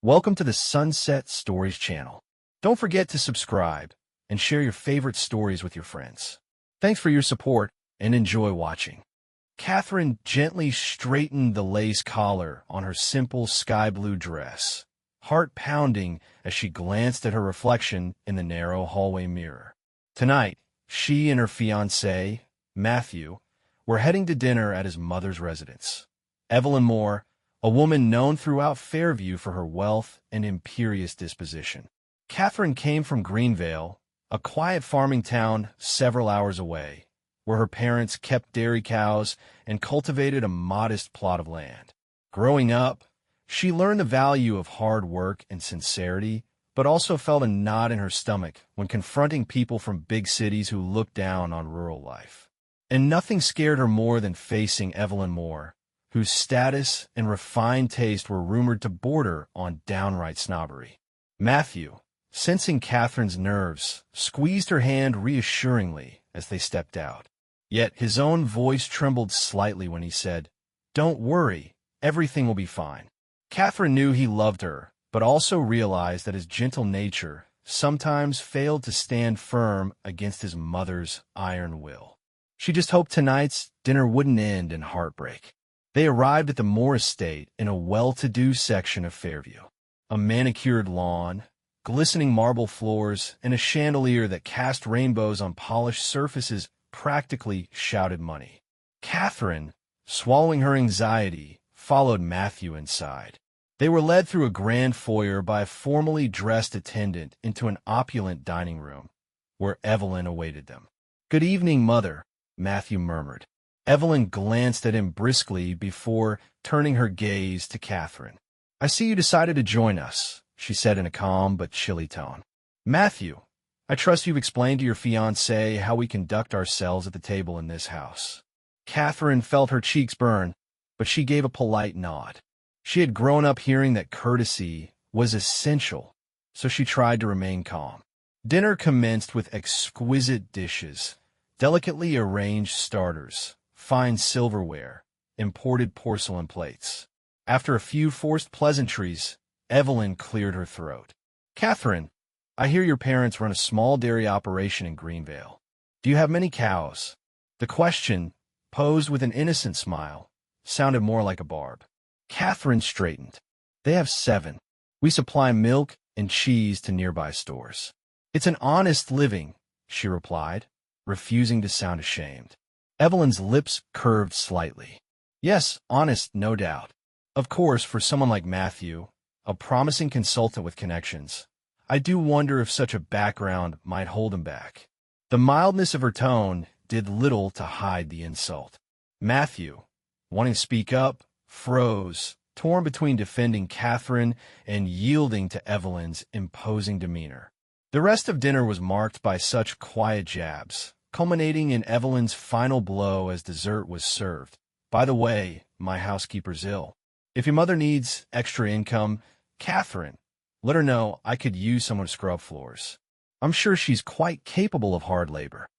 Welcome to the Sunset Stories channel. Don't forget to subscribe and share your favorite stories with your friends. Thanks for your support and enjoy watching. Catherine gently straightened the lace collar on her simple sky blue dress, heart pounding as she glanced at her reflection in the narrow hallway mirror. Tonight, she and her fiancé, Matthew, were heading to dinner at his mother's residence. Evelyn Moore, a woman known throughout Fairview for her wealth and imperious disposition. Catherine came from Greenvale, a quiet farming town several hours away, where her parents kept dairy cows and cultivated a modest plot of land. Growing up, she learned the value of hard work and sincerity, but also felt a knot in her stomach when confronting people from big cities who looked down on rural life. And nothing scared her more than facing Evelyn Moore, whose status and refined taste were rumored to border on downright snobbery. Matthew, sensing Catherine's nerves, squeezed her hand reassuringly as they stepped out. Yet his own voice trembled slightly when he said, "Don't worry, everything will be fine." Catherine knew he loved her, but also realized that his gentle nature sometimes failed to stand firm against his mother's iron will. She just hoped tonight's dinner wouldn't end in heartbreak. They arrived at the Moore estate in a well-to-do section of Fairview. A manicured lawn, glistening marble floors, and a chandelier that cast rainbows on polished surfaces practically shouted money. Catherine, swallowing her anxiety, followed Matthew inside. They were led through a grand foyer by a formally dressed attendant into an opulent dining room, where Evelyn awaited them. "Good evening, Mother," Matthew murmured. Evelyn glanced at him briskly before turning her gaze to Catherine. "I see you decided to join us," she said in a calm but chilly tone. "Matthew, I trust you've explained to your fiancé how we conduct ourselves at the table in this house." Catherine felt her cheeks burn, but she gave a polite nod. She had grown up hearing that courtesy was essential, so she tried to remain calm. Dinner commenced with exquisite dishes, delicately arranged starters, fine silverware, imported porcelain plates. After a few forced pleasantries, Evelyn cleared her throat. "Catherine, I hear your parents run a small dairy operation in Greenvale. Do you have many cows?" The question, posed with an innocent smile, sounded more like a barb. Catherine straightened. "They have 7. We supply milk and cheese to nearby stores." "It's an honest living," she replied, refusing to sound ashamed. Evelyn's lips curved slightly. "Yes, honest, no doubt. Of course, for someone like Matthew, a promising consultant with connections, I do wonder if such a background might hold him back." The mildness of her tone did little to hide the insult. Matthew, wanting to speak up, froze, torn between defending Catherine and yielding to Evelyn's imposing demeanor. The rest of dinner was marked by such quiet jabs, culminating in Evelyn's final blow as dessert was served. "By the way, my housekeeper's ill. If your mother needs extra income, Catherine, let her know I could use someone to scrub floors. I'm sure she's quite capable of hard labor."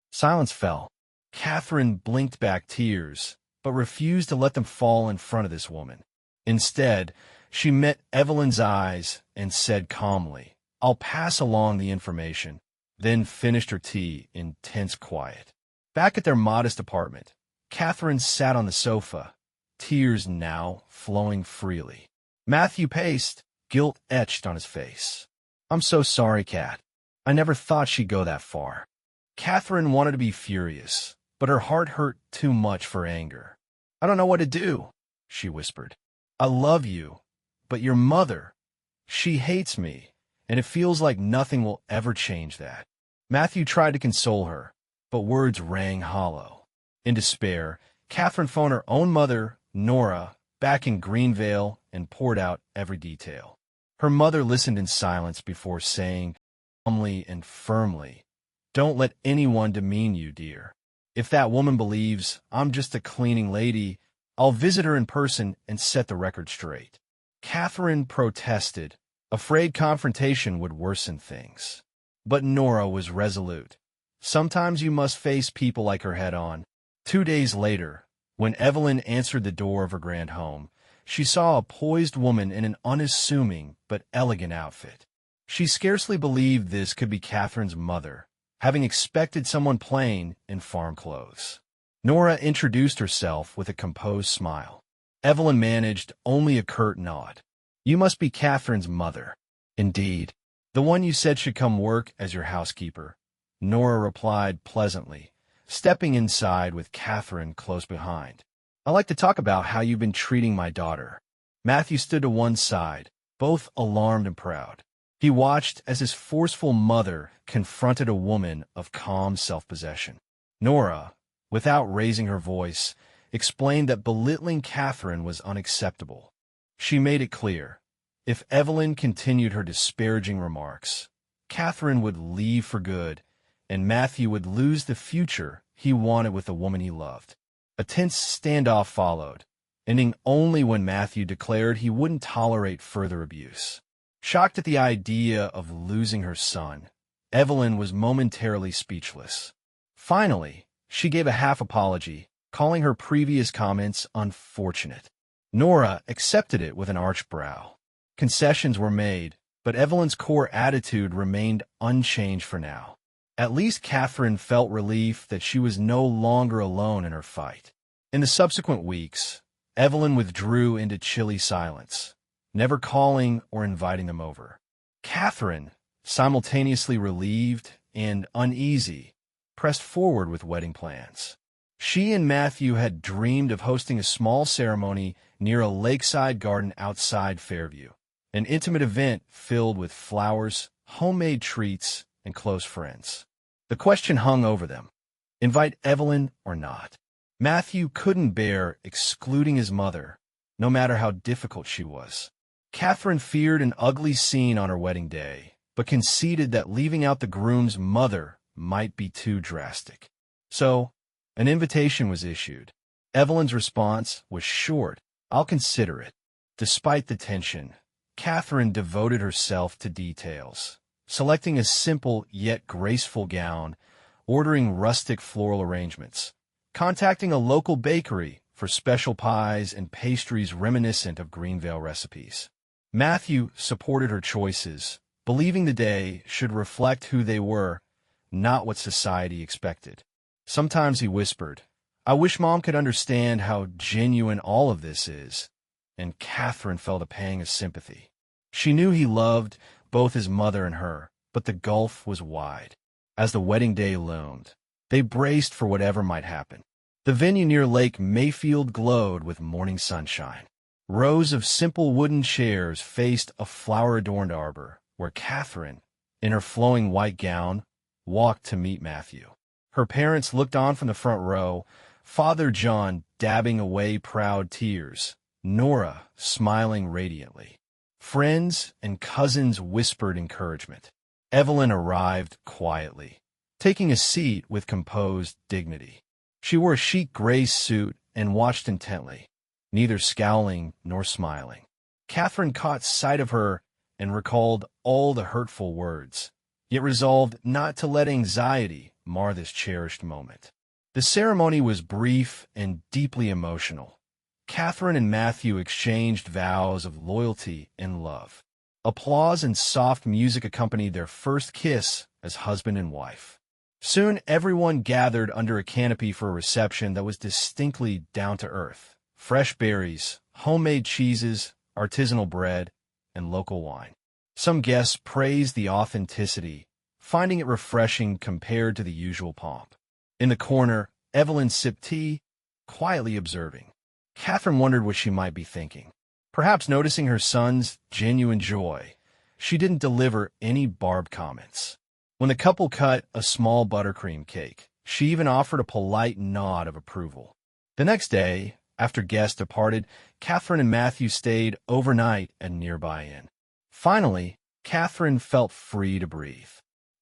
Silence fell. Catherine blinked back tears, but refused to let them fall in front of this woman. Instead, she met Evelyn's eyes and said calmly, "I'll pass along the information," then finished her tea in tense quiet. Back at their modest apartment, Catherine sat on the sofa, tears now flowing freely. Matthew paced, guilt etched on his face. "I'm so sorry, Cat. I never thought she'd go that far." Catherine wanted to be furious, but her heart hurt too much for anger. "I don't know what to do," she whispered. "I love you, but your mother, she hates me, and it feels like nothing will ever change that." Matthew tried to console her, but words rang hollow. In despair, Catherine phoned her own mother, Nora, back in Greenvale and poured out every detail. Her mother listened in silence before saying, calmly and firmly, "Don't let anyone demean you, dear. If that woman believes I'm just a cleaning lady, I'll visit her in person and set the record straight." Catherine protested, afraid confrontation would worsen things. But Nora was resolute. Sometimes you must face people like her head on. 2 days later, when Evelyn answered the door of her grand home, she saw a poised woman in an unassuming but elegant outfit. She scarcely believed this could be Catherine's mother, having expected someone plain in farm clothes. Nora introduced herself with a composed smile. Evelyn managed only a curt nod. "You must be Catherine's mother." "Indeed. The one you said should come work as your housekeeper," Nora replied pleasantly, stepping inside with Catherine close behind. "I'd like to talk about how you've been treating my daughter." Matthew stood to one side, both alarmed and proud. He watched as his forceful mother confronted a woman of calm self-possession. Nora, without raising her voice, explained that belittling Catherine was unacceptable. She made it clear, if Evelyn continued her disparaging remarks, Catherine would leave for good, and Matthew would lose the future he wanted with the woman he loved. A tense standoff followed, ending only when Matthew declared he wouldn't tolerate further abuse. Shocked at the idea of losing her son, Evelyn was momentarily speechless. Finally, she gave a half apology, calling her previous comments unfortunate. Nora accepted it with an arched brow. Concessions were made, but Evelyn's core attitude remained unchanged for now. At least Catherine felt relief that she was no longer alone in her fight. In the subsequent weeks, Evelyn withdrew into chilly silence, never calling or inviting them over. Catherine, simultaneously relieved and uneasy, pressed forward with wedding plans. She and Matthew had dreamed of hosting a small ceremony near a lakeside garden outside Fairview, an intimate event filled with flowers, homemade treats, and close friends. The question hung over them: invite Evelyn or not? Matthew couldn't bear excluding his mother, no matter how difficult she was. Catherine feared an ugly scene on her wedding day, but conceded that leaving out the groom's mother might be too drastic. So, an invitation was issued. Evelyn's response was short: "I'll consider it." Despite the tension, Catherine devoted herself to details, selecting a simple yet graceful gown, ordering rustic floral arrangements, contacting a local bakery for special pies and pastries reminiscent of Greenvale recipes. Matthew supported her choices, believing the day should reflect who they were, not what society expected. Sometimes he whispered, "I wish Mom could understand how genuine all of this is," and Catherine felt a pang of sympathy. She knew he loved both his mother and her, but the gulf was wide. As the wedding day loomed, they braced for whatever might happen. The venue near Lake Mayfield glowed with morning sunshine. Rows of simple wooden chairs faced a flower-adorned arbor, where Catherine, in her flowing white gown, walked to meet Matthew. Her parents looked on from the front row, Father John dabbing away proud tears, Nora smiling radiantly. Friends and cousins whispered encouragement. Evelyn arrived quietly, taking a seat with composed dignity. She wore a chic gray suit and watched intently, neither scowling nor smiling. Catherine caught sight of her and recalled all the hurtful words, yet resolved not to let anxiety mar this cherished moment. The ceremony was brief and deeply emotional. Catherine and Matthew exchanged vows of loyalty and love. Applause and soft music accompanied their first kiss as husband and wife. Soon everyone gathered under a canopy for a reception that was distinctly down to earth. Fresh berries, homemade cheeses, artisanal bread, and local wine. Some guests praised the authenticity, finding it refreshing compared to the usual pomp. In the corner, Evelyn sipped tea, quietly observing. Catherine wondered what she might be thinking. Perhaps noticing her son's genuine joy, she didn't deliver any barbed comments. When the couple cut a small buttercream cake, she even offered a polite nod of approval. The next day, after guests departed, Catherine and Matthew stayed overnight at a nearby inn. Finally, Catherine felt free to breathe.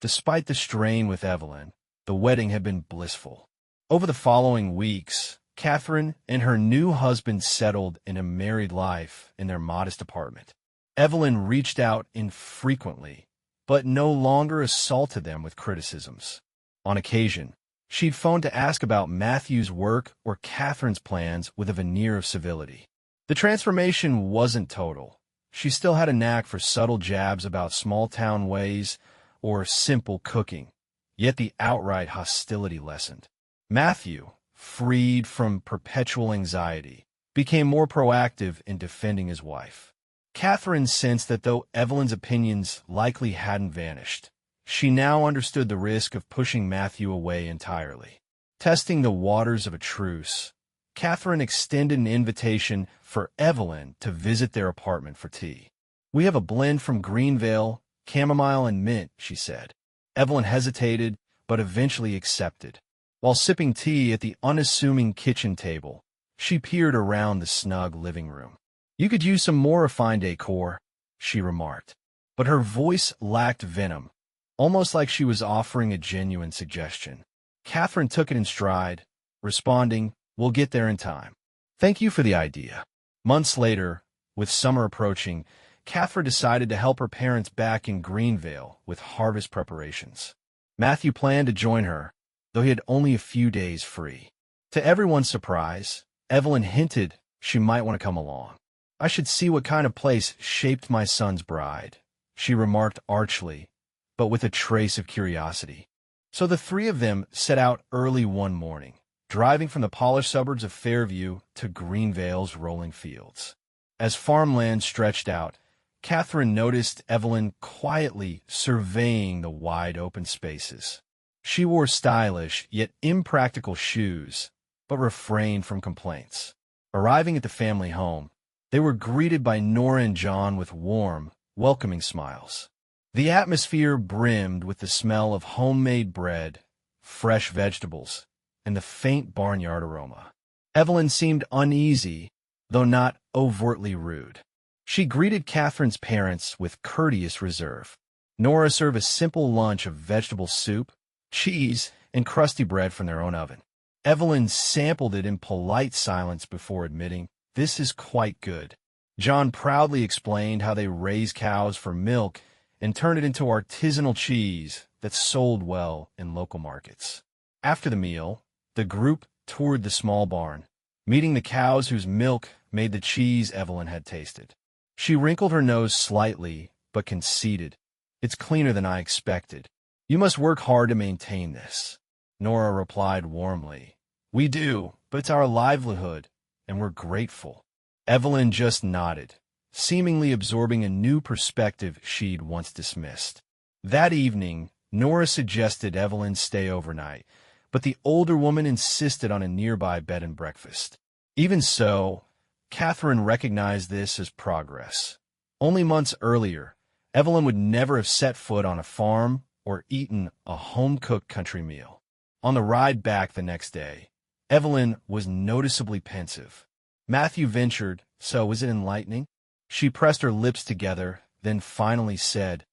Despite the strain with Evelyn, the wedding had been blissful. Over the following weeks, Catherine and her new husband settled in a married life in their modest apartment. Evelyn reached out infrequently, but no longer assaulted them with criticisms. On occasion, she'd phone to ask about Matthew's work or Catherine's plans with a veneer of civility. The transformation wasn't total. She still had a knack for subtle jabs about small-town ways or simple cooking, yet the outright hostility lessened. Matthew, freed from perpetual anxiety, became more proactive in defending his wife. Catherine sensed that though Evelyn's opinions likely hadn't vanished, she now understood the risk of pushing Matthew away entirely. Testing the waters of a truce, Catherine extended an invitation for Evelyn to visit their apartment for tea. "We have a blend from Greenvale, chamomile and mint," she said. Evelyn hesitated, but eventually accepted. While sipping tea at the unassuming kitchen table, she peered around the snug living room. "You could use some more refined decor," she remarked. But her voice lacked venom, almost like she was offering a genuine suggestion. Catherine took it in stride, responding, "We'll get there in time. Thank you for the idea." Months later, with summer approaching, Catherine decided to help her parents back in Greenvale with harvest preparations. Matthew planned to join her, though he had only a few days free. To everyone's surprise, Evelyn hinted she might want to come along. "I should see what kind of place shaped my son's bride," she remarked archly, but with a trace of curiosity. So the three of them set out early one morning, driving from the polished suburbs of Fairview to Greenvale's rolling fields. As farmland stretched out, Catherine noticed Evelyn quietly surveying the wide-open spaces. She wore stylish yet impractical shoes, but refrained from complaints. Arriving at the family home, they were greeted by Nora and John with warm, welcoming smiles. The atmosphere brimmed with the smell of homemade bread, fresh vegetables, and the faint barnyard aroma. Evelyn seemed uneasy, though not overtly rude. She greeted Catherine's parents with courteous reserve. Nora served a simple lunch of vegetable soup, cheese, and crusty bread from their own oven. Evelyn sampled it in polite silence before admitting, "This is quite good." John proudly explained how they raise cows for milk and turn it into artisanal cheese that sold well in local markets. After the meal, the group toured the small barn, meeting the cows whose milk made the cheese Evelyn had tasted. She wrinkled her nose slightly, but conceded, "It's cleaner than I expected. You must work hard to maintain this." Nora replied warmly, "We do, but it's our livelihood, and we're grateful." Evelyn just nodded, seemingly absorbing a new perspective she'd once dismissed. That evening, Nora suggested Evelyn stay overnight, but the older woman insisted on a nearby bed and breakfast. Even so, Catherine recognized this as progress. Only months earlier, Evelyn would never have set foot on a farm or eaten a home-cooked country meal. On the ride back the next day, Evelyn was noticeably pensive. Matthew ventured, "So, was it enlightening?" She pressed her lips together, then finally said,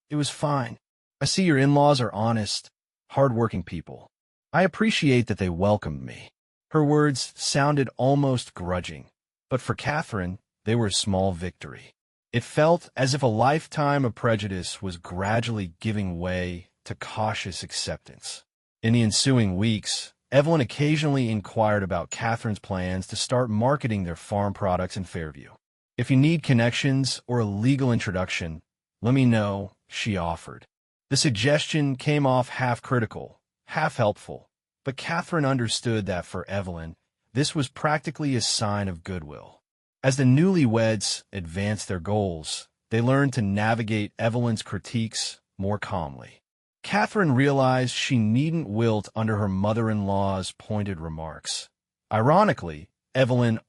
"It was fine. I see your in-laws are honest, hard-working people. I appreciate that they welcomed me." Her words sounded almost grudging, but for Catherine, they were a small victory. It felt as if a lifetime of prejudice was gradually giving way to cautious acceptance. In the ensuing weeks, Evelyn occasionally inquired about Catherine's plans to start marketing their farm products in Fairview. "If you need connections or a legal introduction, let me know," she offered. The suggestion came off half critical, half helpful, but Catherine understood that for Evelyn, this was practically a sign of goodwill. As the newlyweds advanced their goals, they learned to navigate Evelyn's critiques more calmly. Catherine realized she needn't wilt under her mother-in-law's pointed remarks. Ironically, Evelyn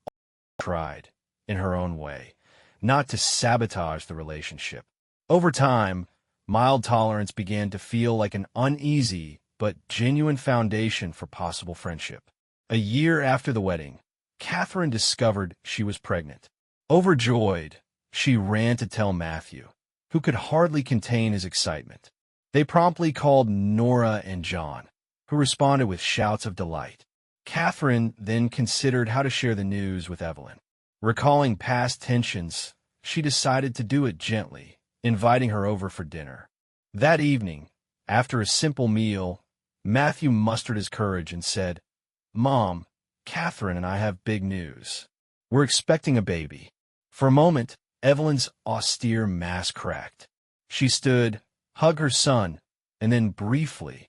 tried, in her own way, not to sabotage the relationship. Over time, mild tolerance began to feel like an uneasy but genuine foundation for possible friendship. A year after the wedding, Catherine discovered she was pregnant. Overjoyed, she ran to tell Matthew, who could hardly contain his excitement. They promptly called Nora and John, who responded with shouts of delight. Catherine then considered how to share the news with Evelyn. Recalling past tensions, she decided to do it gently, inviting her over for dinner. That evening, after a simple meal, Matthew mustered his courage and said, "Mom, Catherine and I have big news. We're expecting a baby." For a moment, Evelyn's austere mask cracked. She stood, hugged her son, and then briefly,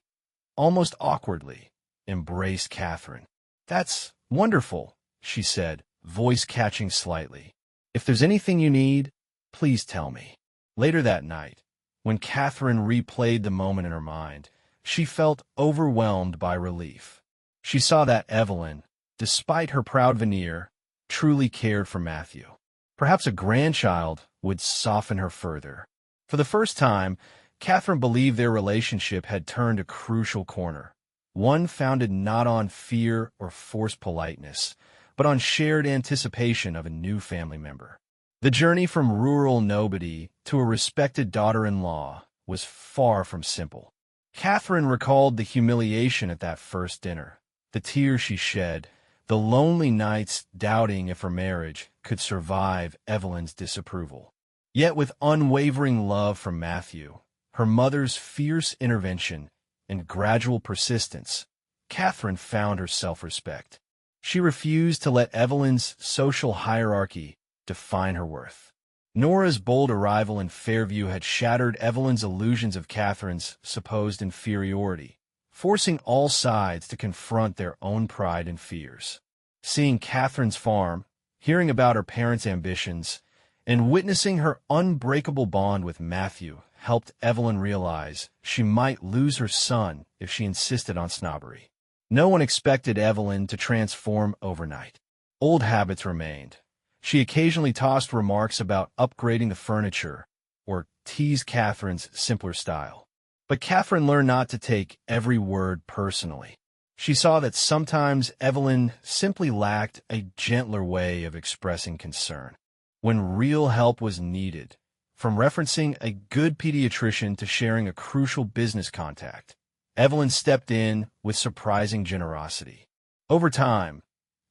almost awkwardly, embraced Catherine. "That's wonderful," she said, voice catching slightly. "If there's anything you need, please tell me." Later that night, when Catherine replayed the moment in her mind, she felt overwhelmed by relief. She saw that Evelyn, despite her proud veneer, truly cared for Matthew. Perhaps a grandchild would soften her further. For the first time, Catherine believed their relationship had turned a crucial corner, one founded not on fear or forced politeness, but on shared anticipation of a new family member. The journey from rural nobody to a respected daughter-in-law was far from simple. Catherine recalled the humiliation at that first dinner, the tears she shed, the lonely nights doubting if her marriage could survive Evelyn's disapproval. Yet with unwavering love from Matthew, her mother's fierce intervention, and gradual persistence, Catherine found her self-respect. She refused to let Evelyn's social hierarchy define her worth. Nora's bold arrival in Fairview had shattered Evelyn's illusions of Catherine's supposed inferiority, forcing all sides to confront their own pride and fears. Seeing Catherine's farm, hearing about her parents' ambitions, and witnessing her unbreakable bond with Matthew helped Evelyn realize she might lose her son if she insisted on snobbery. No one expected Evelyn to transform overnight. Old habits remained. She occasionally tossed remarks about upgrading the furniture or teased Catherine's simpler style. But Catherine learned not to take every word personally. She saw that sometimes Evelyn simply lacked a gentler way of expressing concern. When real help was needed, from referencing a good pediatrician to sharing a crucial business contact, Evelyn stepped in with surprising generosity. Over time,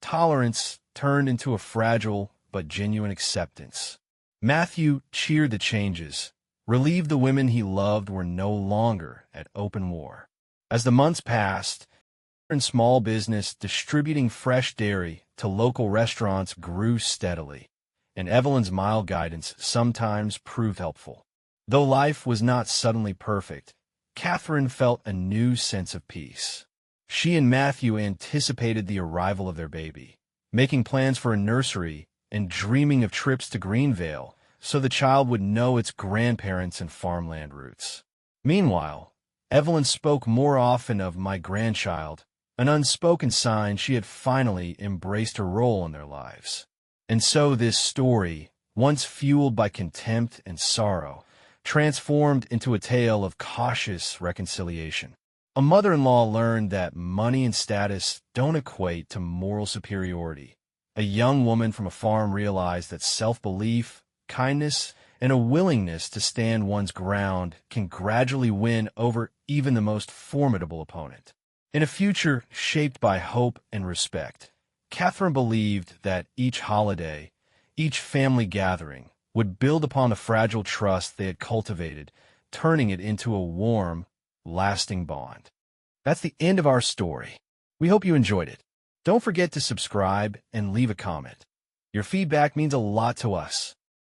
tolerance turned into a fragile but genuine acceptance. Matthew cheered the changes, relieved the women he loved were no longer at open war. As the months passed, and small business distributing fresh dairy to local restaurants grew steadily, and Evelyn's mild guidance sometimes proved helpful. Though life was not suddenly perfect, Catherine felt a new sense of peace. She and Matthew anticipated the arrival of their baby, making plans for a nursery and dreaming of trips to Greenvale so the child would know its grandparents and farmland roots. Meanwhile, Evelyn spoke more often of "my grandchild," an unspoken sign she had finally embraced her role in their lives. And so this story, once fueled by contempt and sorrow, transformed into a tale of cautious reconciliation. A mother-in-law learned that money and status don't equate to moral superiority. A young woman from a farm realized that self-belief, kindness, and a willingness to stand one's ground can gradually win over even the most formidable opponent. In a future shaped by hope and respect, Catherine believed that each holiday, each family gathering, would build upon the fragile trust they had cultivated, turning it into a warm, lasting bond. That's the end of our story. We hope you enjoyed it. Don't forget to subscribe and leave a comment. Your feedback means a lot to us.